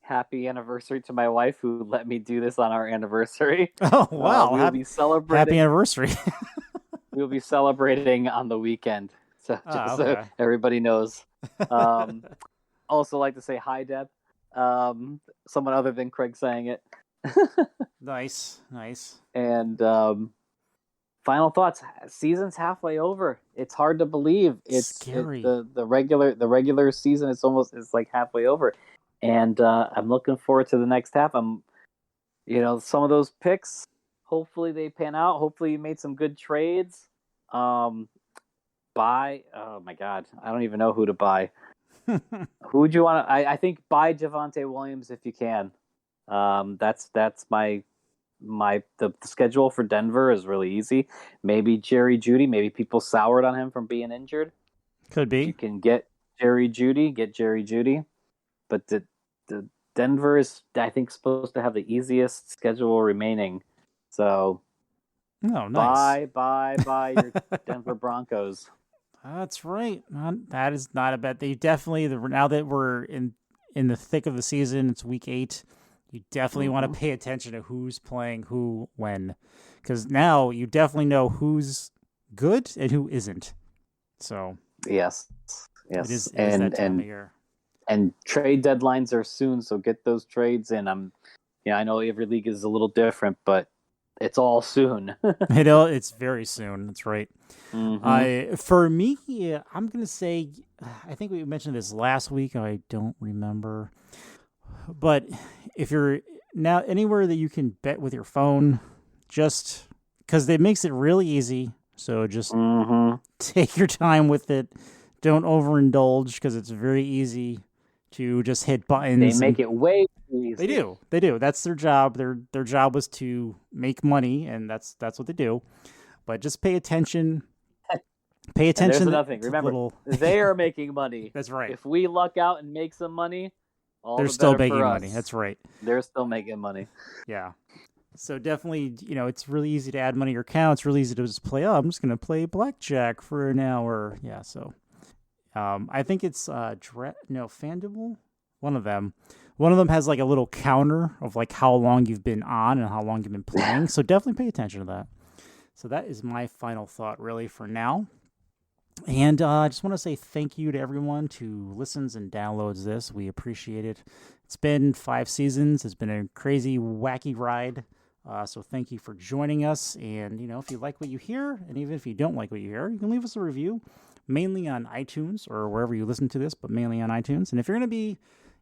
happy anniversary to my wife who let me do this on our anniversary. Oh wow! We'll be celebrating. Happy anniversary. We'll be celebrating on the weekend, so just okay. so everybody knows. Also, like to say hi, Deb. Someone other than Craig saying it. Nice. And final thoughts. Season's halfway over. It's hard to believe. It's scary. The regular season is like halfway over, and I'm looking forward to the next half. Some of those picks. Hopefully they pan out. Hopefully you made some good trades. Oh my God, I don't even know who to buy. Who would you want to? I think buy Javonte Williams if you can. That's the schedule for Denver is really easy. Maybe Jerry Jeudy. Maybe people soured on him from being injured. Could be. You can get Jerry Jeudy. But the Denver is, I think, supposed to have the easiest schedule remaining. So, nice. Buy your Denver Broncos. That's right. That is not a bad. They definitely, now that we're in the thick of the season, it's week 8. You definitely want to pay attention to who's playing who when, because now you definitely know who's good and who isn't. So yes, it is that time of year. And trade deadlines are soon, so get those trades in. I know every league is a little different, but it's all soon. It's very soon. That's right. Mm-hmm. For me, I'm gonna say, I think we mentioned this last week. I don't remember, but if you're now anywhere that you can bet with your phone, just because it makes it really easy. So just take your time with it. Don't overindulge because it's very easy to just hit buttons. They make it way too easy. They do. That's their job. Their job was to make money, and that's what they do. But just pay attention. Pay attention. And there's another thing. Remember, they are making money. That's right. If we luck out and make some money, they're still making money. That's right. They're still making money. Yeah. So definitely, it's really easy to add money to your account. It's really easy to just play. Oh, I'm just going to play blackjack for an hour. Yeah. So, I think it's FanDuel. One of them has like a little counter of like how long you've been on and how long you've been playing. So definitely pay attention to that. So that is my final thought, really, for now. And I just want to say thank you to everyone who listens and downloads this. We appreciate it. It's been 5 seasons. It's been a crazy, wacky ride. So thank you for joining us. And, if you like what you hear, and even if you don't like what you hear, you can leave us a review, mainly on iTunes or wherever you listen to this, but mainly on iTunes. And if you're going to be,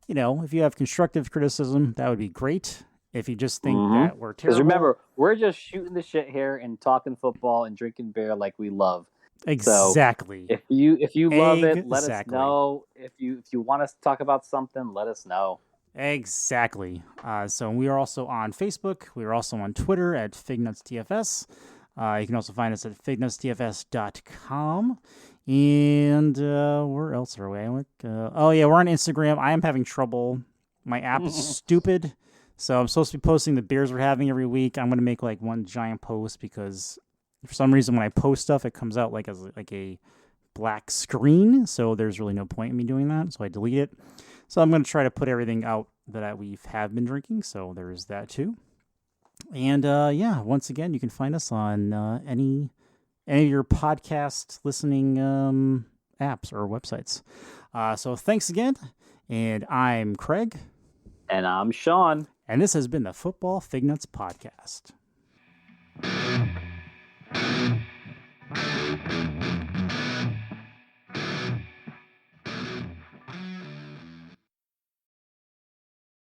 if you have constructive criticism, that would be great. If you just think that we're terrible. Because remember, we're just shooting the shit here and talking football and drinking beer like we love. Exactly. So if you love it, let us know. If you want us to talk about something, let us know. Exactly. So we are also on Facebook. We are also on Twitter at Fignuts DFS. You can also find us at fignutsdfs.com. And where else are we? We're on Instagram. I am having trouble. My app is stupid. So I'm supposed to be posting the beers we're having every week. I'm going to make like one giant post because for some reason when I post stuff, it comes out like a black screen. So there's really no point in me doing that. So I delete it. So I'm going to try to put everything out that we have been drinking. So there is that too. And once again, you can find us on any of your podcast listening apps or websites. So thanks again. And I'm Craig. And I'm Sean. And this has been the Football Fignuts Podcast.